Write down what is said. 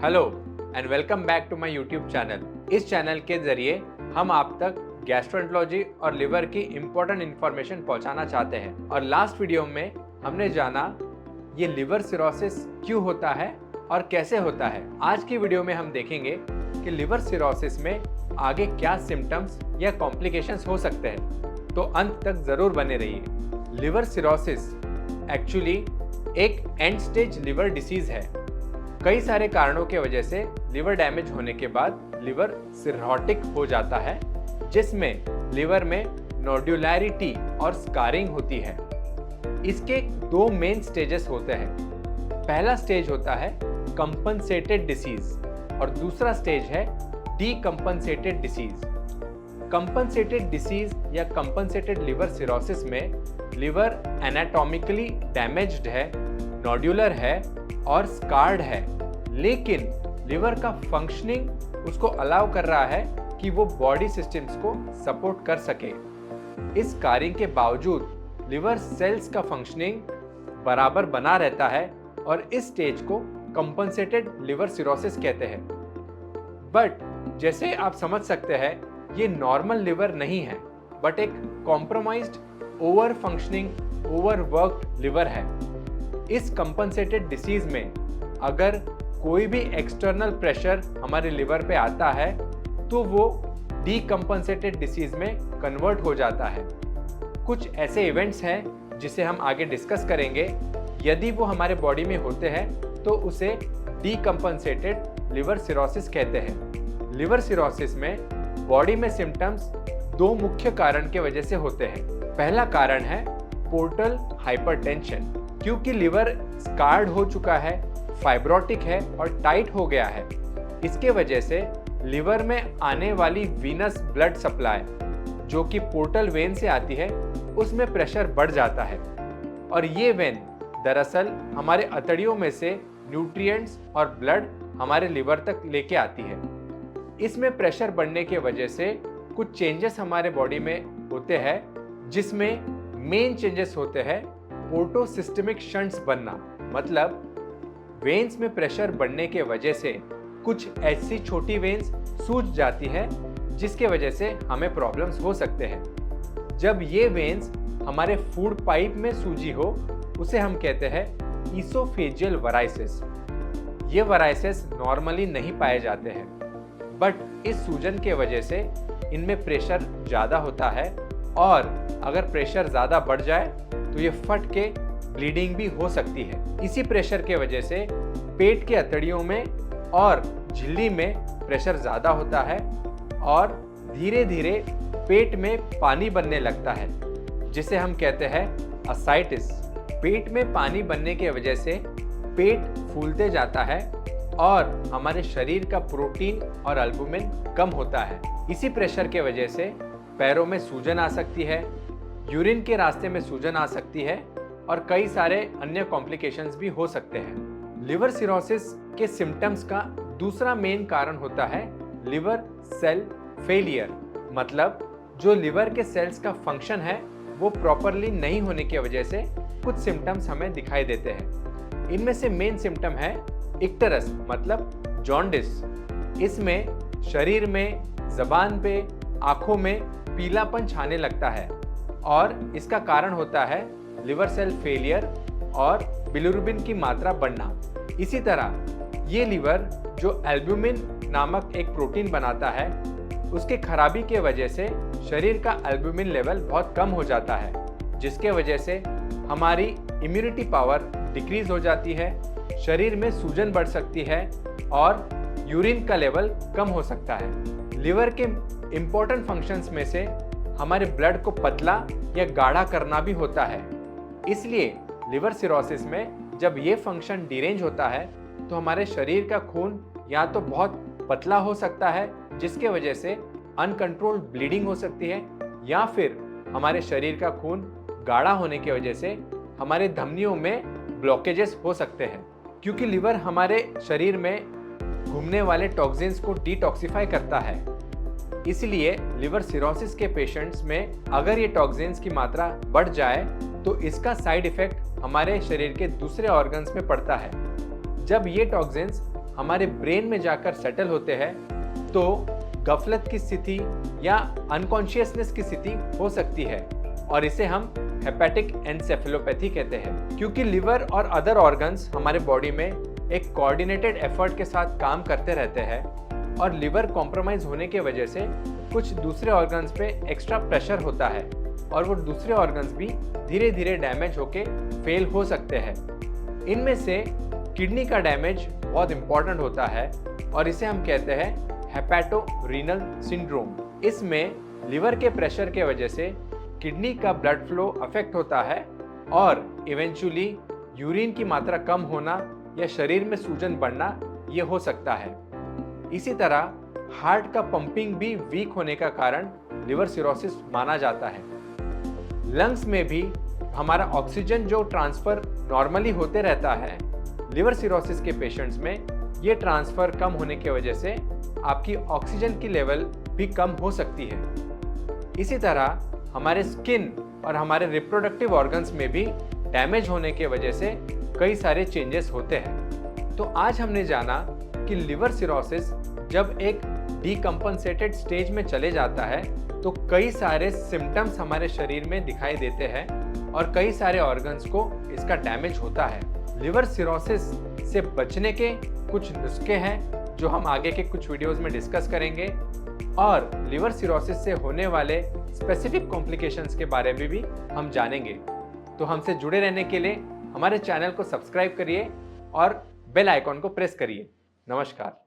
Hello and welcome back to my YouTube channel. इस channel के जरिए हम आप तक गैस्ट्रोएंटरोलॉजी और लिवर की इम्पोर्टेंट इन्फॉर्मेशन पहुंचाना चाहते हैं। और लास्ट वीडियो में हमने जाना ये लिवर सिरोसिस क्यों होता है और कैसे होता है। आज की वीडियो में हम देखेंगे कि लिवर सिरोसिस में आगे क्या सिम्टम्स या कॉम्प्लिकेशंस हो सकते हैं, तो अंत तक जरूर बने रहिए। लिवर सिरोसिस एक्चुअली एक एंड स्टेज लिवर डिसीज है। कई सारे कारणों के वजह से लिवर डैमेज होने के बाद लिवर सिरोटिक हो जाता है, जिसमें लिवर में नोड्यूलैरिटी और स्कारिंग होती है। इसके दो मेन स्टेजेस होते हैं। पहला स्टेज होता है कंपनसेटेड डिसीज और दूसरा स्टेज है डीकंपनसेटेड डिसीज। कंपनसेटेड डिसीज या कंपनसेटेड लिवर सिरोसिस में लिवर एनाटॉमिकली डैमेज्ड है, नोड्यूलर है और स्कार्ड है, लेकिन लिवर का फंक्शनिंग उसको अलाउ कर रहा है कि वो बॉडी सिस्टम्स को सपोर्ट कर सके। इस स्कारिंग के बावजूद लिवर सेल्स का फंक्शनिंग बराबर बना रहता है और इस स्टेज को कंपनसेटेड लिवर सिरोसिस कहते हैं। बट जैसे आप समझ सकते हैं, ये नॉर्मल लिवर नहीं है, बट एक compromised over functioning overworked liver है। इस कंपनसेटेड डिसीज में अगर कोई भी एक्सटर्नल प्रेशर हमारे लिवर पे आता है तो वो डीकंपनसेटेड डिसीज में कन्वर्ट हो जाता है। कुछ ऐसे इवेंट्स हैं जिसे हम आगे डिस्कस करेंगे। यदि वो हमारे बॉडी में होते हैं तो उसे डीकंपनसेटेड लिवर सिरोसिस कहते हैं। लिवर सिरोसिस में बॉडी में सिम्टम्स दो मुख्य कारण के वजह से होते हैं। पहला कारण है पोर्टल हाइपरटेंशन, क्योंकि लिवर स्कार्ड हो चुका है, फाइब्रोटिक है और टाइट हो गया है। इसके वजह से लिवर में आने वाली वीनस ब्लड सप्लाई जो कि पोर्टल वेन से आती है, उसमें प्रेशर बढ़ जाता है और ये वेन दरअसल हमारे अतड़ियों में से न्यूट्रिएंट्स और ब्लड हमारे लिवर तक लेके आती है। इसमें प्रेशर बढ़ने के वजह से कुछ चेंजेस हमारे बॉडी में होते हैं, जिसमें मेन चेंजेस होते हैं पोर्टोसिस्टेमिक शंट्स बनना। मतलब वेन्स में प्रेशर बढ़ने के वजह से कुछ ऐसी छोटी वेन्स सूज जाती है, जिसके वजह से हमें प्रॉब्लम्स हो सकते हैं। जब ये वेन्स हमारे फूड पाइप में सूजी हो, उसे हम कहते हैं ईसोफेजियल वराइसिस। ये वराइसिस नॉर्मली नहीं पाए जाते हैं, बट इस सूजन के वजह से इनमें प्रेशर ज़्यादा होता है और अगर प्रेशर ज़्यादा बढ़ जाए तो ये फट के ब्लीडिंग भी हो सकती है। इसी प्रेशर के वजह से पेट के अतड़ियों में और झिल्ली में प्रेशर ज़्यादा होता है और धीरे धीरे पेट में पानी बनने लगता है, जिसे हम कहते हैं असाइटिस। पेट में पानी बनने के वजह से पेट फूलते जाता है और हमारे शरीर का प्रोटीन और एल्बुमिन कम होता है। इसी प्रेशर के वजह से पैरों में सूजन आ सकती है, यूरिन के रास्ते में सूजन आ सकती है और कई सारे अन्य कॉम्प्लिकेशंस भी हो सकते हैं। लिवर सिरोसिस के सिम्टम्स का दूसरा मेन कारण होता है लिवर सेल फेलियर। मतलब जो लिवर के सेल्स का फंक्शन है वो प्रॉपरली नहीं होने की वजह से कुछ सिम्टम्स हमें दिखाई देते हैं। इनमें से मेन सिम्टम है इक्टरस, मतलब जॉन्डिस। इसमें शरीर में, जबान पे, आंखों में पीलापन छाने लगता है और इसका कारण होता है लिवर सेल फेलियर और बिलिरुबिन की मात्रा बढ़ना। इसी तरह ये लिवर जो एल्ब्यूमिन नामक एक प्रोटीन बनाता है, उसके खराबी के वजह से शरीर का एल्ब्यूमिन लेवल बहुत कम हो जाता है, जिसके वजह से हमारी इम्यूनिटी पावर डिक्रीज हो जाती है, शरीर में सूजन बढ़ सकती है और यूरिन का लेवल कम हो सकता है। लिवर के इम्पोर्टेंट फंक्शंस में से हमारे ब्लड को पतला या गाढ़ा करना भी होता है। इसलिए लिवर सिरोसिस में जब ये फंक्शन डिरेंज होता है तो हमारे शरीर का खून या तो बहुत पतला हो सकता है, जिसके वजह से अनकंट्रोल्ड ब्लीडिंग हो सकती है, या फिर हमारे शरीर का खून गाढ़ा होने की वजह से हमारे धमनियों में ब्लॉकेजेस हो सकते हैं। क्योंकि लिवर हमारे शरीर में घूमने वाले टॉक्सिन्स को डिटॉक्सिफाई करता है, इसलिए लिवर सिरोसिस के पेशेंट्स में अगर ये टॉक्सिन्स की मात्रा बढ़ जाए तो इसका साइड इफेक्ट हमारे शरीर के दूसरे ऑर्गन्स में पड़ता है। जब ये टॉक्सिन्स हमारे ब्रेन में जाकर सेटल होते हैं तो गफलत की स्थिति या अनकॉन्शियसनेस की स्थिति हो सकती है और इसे हम हेपेटिक एनसेफेलोपैथी कहते हैं। क्योंकि लिवर और अदर ऑर्गन्स हमारे बॉडी में एक कोऑर्डिनेटेड एफर्ट के साथ काम करते रहते हैं और लिवर कॉम्प्रोमाइज होने की वजह से कुछ दूसरे ऑर्गन्स पे एक्स्ट्रा प्रेशर होता है और वो दूसरे ऑर्गन्स भी धीरे धीरे डैमेज होके फेल हो सकते हैं। इनमें से किडनी का डैमेज बहुत इंपॉर्टेंट होता है और इसे हम कहते हैं हेपेटोरीनल सिंड्रोम। इसमें लिवर के प्रेशर के वजह से किडनी का ब्लड फ्लो अफेक्ट होता है और इवेंचुअली यूरिन की मात्रा कम होना या शरीर में सूजन बढ़ना ये हो सकता है। इसी तरह हार्ट का पंपिंग भी वीक होने का कारण लिवर सिरोसिस माना जाता है। लंग्स में भी हमारा ऑक्सीजन जो ट्रांसफर नॉर्मली होते रहता है, लिवर सिरोसिस के पेशेंट्स में ये ट्रांसफर कम होने की वजह से आपकी ऑक्सीजन की लेवल भी कम हो सकती है। इसी तरह हमारे स्किन और हमारे रिप्रोडक्टिव ऑर्गन्स में भी डैमेज होने की वजह से कई सारे चेंजेस होते हैं। तो आज हमने जाना कि लिवर सिरोसिस जब एक डीकम्पनसेटेड स्टेज में चले जाता है तो कई सारे सिम्टम्स हमारे शरीर में दिखाई देते हैं और कई सारे ऑर्गन्स को इसका डैमेज होता है। लिवर सिरोसिस से बचने के कुछ नुस्खे हैं जो हम आगे के कुछ वीडियोस में डिस्कस करेंगे और लिवर सिरोसिस से होने वाले स्पेसिफिक कॉम्प्लिकेशंस के बारे में भी हम जानेंगे। तो हमसे जुड़े रहने के लिए हमारे चैनल को सब्सक्राइब करिए और बेल आइकॉन को प्रेस करिए। नमस्कार।